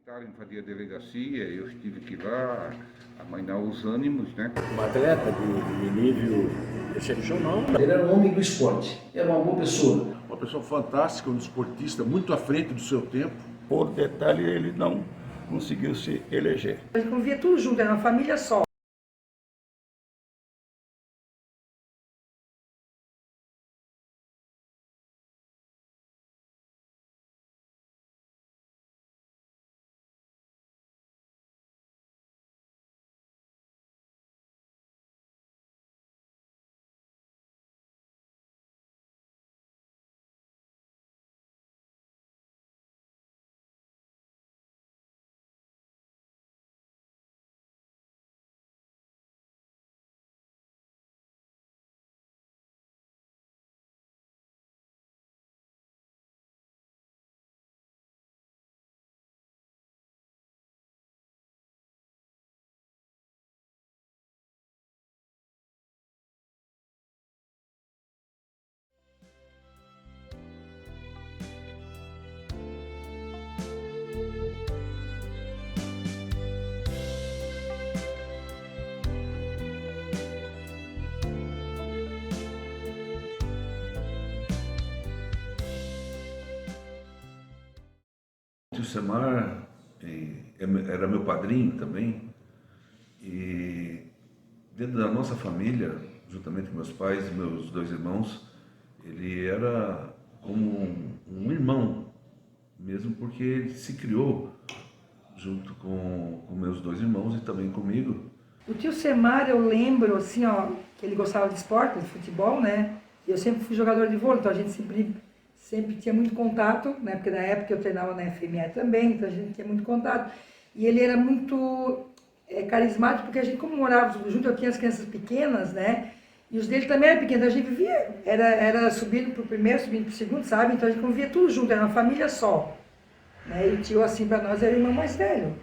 Tentaram invadir a delegacia, eu tive que ir lá amainar os ânimos, né? Um atleta de nível excepcional. Ele era um homem do esporte, era uma boa pessoa. Uma pessoa fantástica, um esportista muito à frente do seu tempo. Por detalhe, ele não conseguiu se eleger. A gente convivia tudo junto, era uma família só. O Semar era meu padrinho também, e dentro da nossa família, juntamente com meus pais e meus dois irmãos, ele era como um irmão, mesmo porque ele se criou junto com meus dois irmãos e também comigo. O tio Semar, eu lembro, assim, ó, que ele gostava de esporte, de futebol, né? E eu sempre fui jogador de vôlei, então a gente sempre tinha muito contato, né? Porque na época eu treinava na FME também, então a gente tinha muito contato. E ele era muito carismático, porque a gente, como morava junto, eu tinha as crianças pequenas, né? E os dele também eram pequenos, então a gente vivia, era subindo pro primeiro, subindo pro segundo, sabe? Então a gente convivia tudo junto, era uma família só. Né? E o tio, assim, para nós, era o irmão mais velho.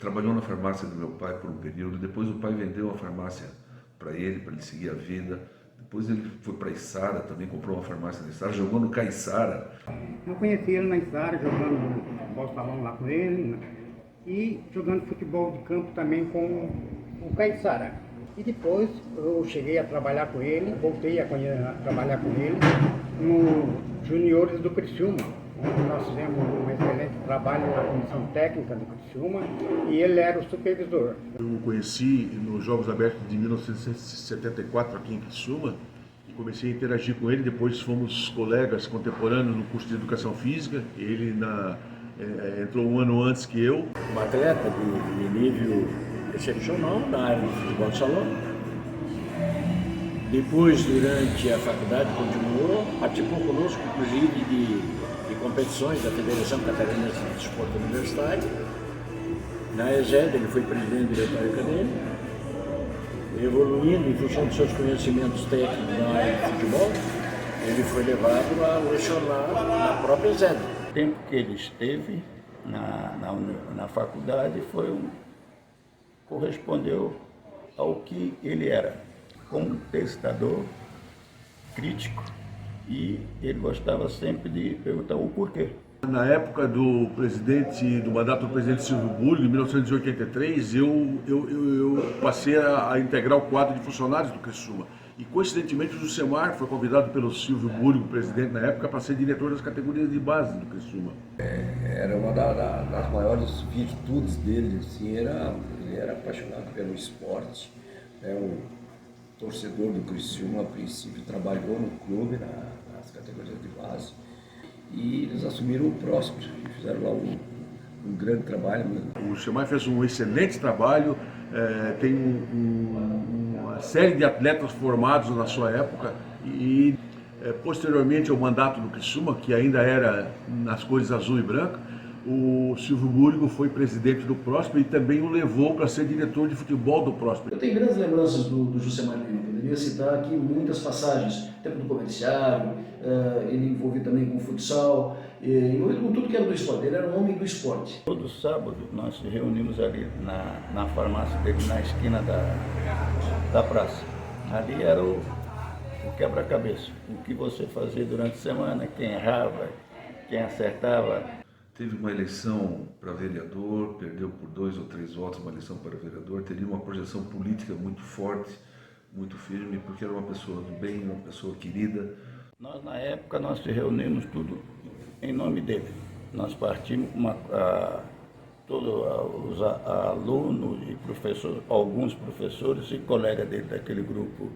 Trabalhou na farmácia do meu pai por um período, depois o pai vendeu a farmácia para ele seguir a vida. Depois ele foi para Içara, também comprou uma farmácia na Içara, jogou no Caiçara. Eu conheci ele na Içara, jogando futebol de salão lá com ele, né? E jogando futebol de campo também com o Caiçara. E depois eu cheguei a trabalhar com ele, voltei a trabalhar com ele no Juniores do Criciúma, onde nós fizemos um excelente trabalho na comissão técnica do Criciúma e ele era o supervisor. Eu o conheci nos Jogos Abertos de 1974 aqui em Criciúma e comecei a interagir com ele. Depois fomos colegas contemporâneos no curso de Educação Física. Ele entrou um ano antes que eu. Um atleta de nível excepcional na área do futebol de salão. Depois, durante a faculdade, continuou, participou conosco, inclusive, de competições da Federação Catarinense de Desporto Universitário. Na ESED, ele foi presidente do diretório acadêmico, evoluindo em função dos seus conhecimentos técnicos na área de futebol, ele foi levado a lecionar na própria ESED. O tempo que ele esteve na faculdade correspondeu ao que ele era, contestador, crítico, e ele gostava sempre de perguntar o porquê. Na época do mandato do presidente Silvio Burgo, em 1983, eu passei a integrar o quadro de funcionários do Criciúma. E, coincidentemente, o Jusemar foi convidado pelo Silvio Burgo, presidente na época, para ser diretor das categorias de base do Criciúma. Era uma das maiores virtudes dele, assim, ele era apaixonado pelo esporte, né? Um torcedor do Criciúma, a princípio trabalhou no clube, nas categorias de base, e eles assumiram o Próspero e fizeram lá um grande trabalho mesmo. O Semar fez um excelente trabalho, tem uma série de atletas formados na sua época e posteriormente ao mandato do Criciúma, que ainda era nas cores azul e branca, o Silvio Burgo foi presidente do Próspero e também o levou para ser diretor de futebol do Próspero. Eu tenho grandes lembranças do Jusemar Lima, poderia citar aqui muitas passagens, tempo do comerciário, ele envolvido também com o futsal, envolvido com tudo que era do esporte, ele era um homem do esporte. Todo sábado nós nos reunimos ali na farmácia dele, na esquina da praça. Ali era o quebra-cabeça, o que você fazia durante a semana, quem errava, quem acertava. teve uma eleição para vereador, perdeu por 2 ou 3 votos uma eleição para vereador, teria uma projeção política muito forte, muito firme, porque era uma pessoa do bem, uma pessoa querida. Nós, na época, nós se reunimos tudo em nome dele. Nós partimos todos os alunos e professores, alguns professores e colegas dele daquele grupo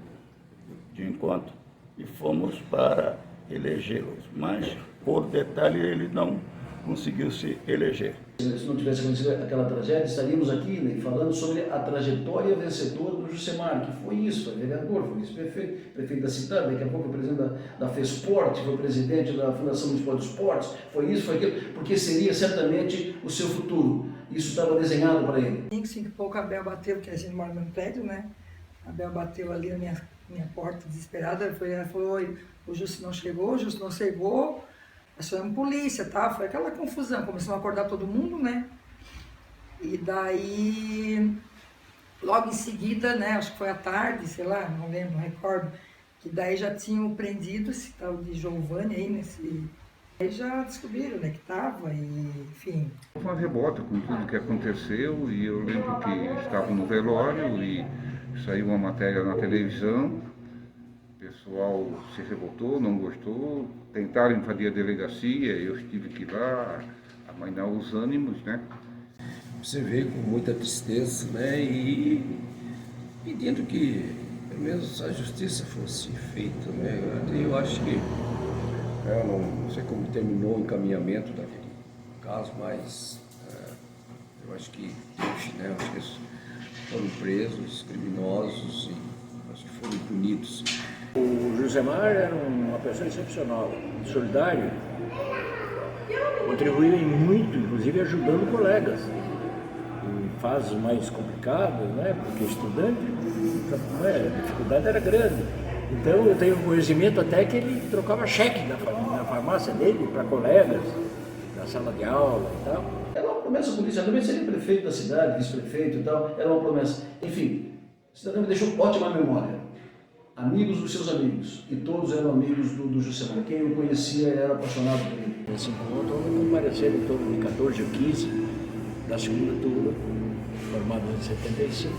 de encontro, e fomos para elegê-los. Mas, por detalhe, ele não conseguiu se eleger. Se não tivesse acontecido aquela tragédia, estaríamos aqui, né, falando sobre a trajetória vencedora do Jusemar, que foi isso, foi vereador, foi vice-prefeito da cidade, daqui a pouco foi presidente da FESPORT, foi presidente da Fundação Municipal de Esportes, foi isso, foi aquilo, porque seria certamente o seu futuro. Isso estava desenhado para ele. 5 e pouco a Bel bateu, porque a gente mora no mesmo prédio, né? A Bel bateu ali na minha porta desesperada, ela falou, oi, o Justo não chegou, nós chamamos polícia, tá? Foi aquela confusão, começou a acordar todo mundo, né? E daí, logo em seguida, né, acho que foi à tarde, sei lá, não lembro, não recordo, que daí já tinham prendido esse tal de Giovanni aí, aí já descobriram, né, que tava, e enfim. Houve uma revolta com tudo que aconteceu e eu lembro que estava no velório e saiu uma matéria na televisão, o pessoal se revoltou, não gostou, tentaram invadir a delegacia, eu tive que ir lá amainar os ânimos, né? Você veio com muita tristeza, né? E pedindo que pelo menos a justiça fosse feita, né? Eu acho que eu não sei como terminou o encaminhamento daquele caso, mas eu acho que teve, né? Eu acho que eles foram presos, criminosos, e acho que foram punidos. O Jusemar era uma pessoa excepcional, solidário, contribuiu em muito, inclusive ajudando colegas em fases mais complicadas, né? Porque estudante, a dificuldade era grande. Então eu tenho conhecimento até que ele trocava cheque na farmácia dele para colegas, na sala de aula e tal. Era uma promessa política, também seria prefeito da cidade, vice-prefeito e tal, era uma promessa. Enfim, o cidadão me deixou ótima memória. Amigos dos seus amigos, e todos eram amigos do Jusemar. Quem o conhecia era apaixonado por ele. Nesse encontro compareceram em torno de 14 ou 15 da segunda turma, formada em 75,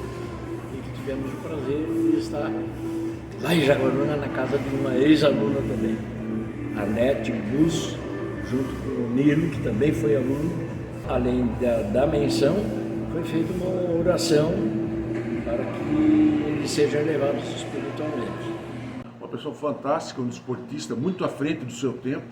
e que tivemos o prazer de estar lá em Jaguaruna, na casa de uma ex-aluna também, a Nete Bus, junto com o Nilo, que também foi aluno. Além da menção, foi feita uma oração para que eles sejam elevados espiritualmente. Uma pessoa fantástica, um desportista muito à frente do seu tempo,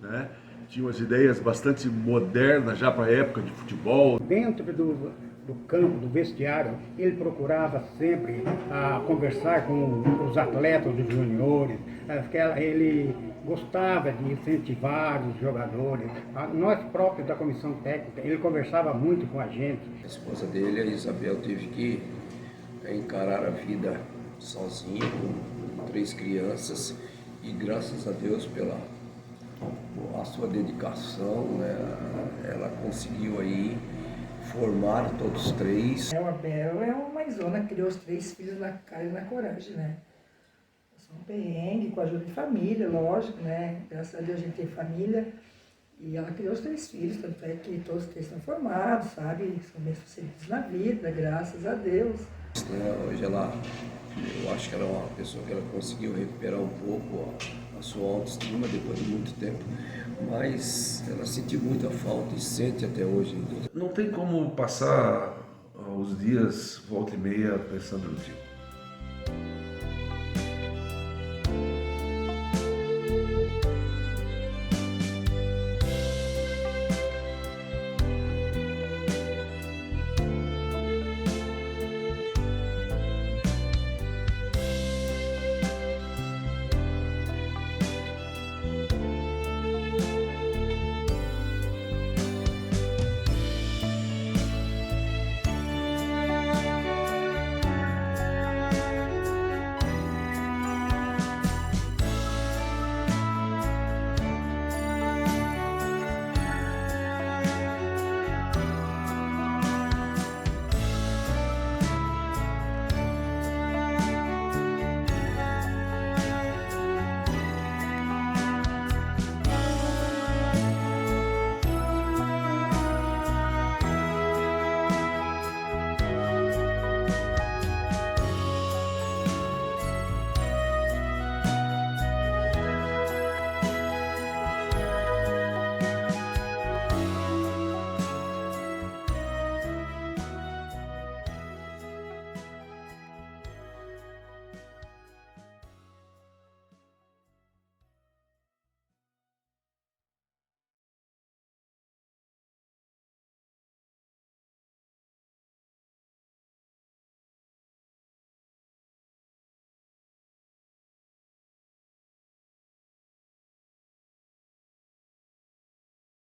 né? Tinha umas ideias bastante modernas já para a época de futebol. Dentro do campo, do vestiário, ele procurava sempre conversar com os atletas, os juniores. Ele gostava de incentivar os jogadores. Nós próprios da comissão técnica, ele conversava muito com a gente. A esposa dele, a Isabel, teve que encarar a vida sozinha, com 3 crianças, e graças a Deus pela a sua dedicação, né, ela conseguiu aí formar todos os 3. A Bel é uma mãezona, criou os 3 filhos na cara e na coragem, né? Só um perrengue, com a ajuda de família, lógico, né? Graças a Deus a gente tem família. E ela criou os 3 filhos, tanto é que todos os 3 estão formados, sabe? São bem-sucedidos na vida, graças a Deus. Hoje eu acho que ela é uma pessoa que ela conseguiu recuperar um pouco a sua autoestima depois de muito tempo, mas ela sentiu muita falta e sente até hoje. Não tem como passar os dias volta e meia pensando no Tio.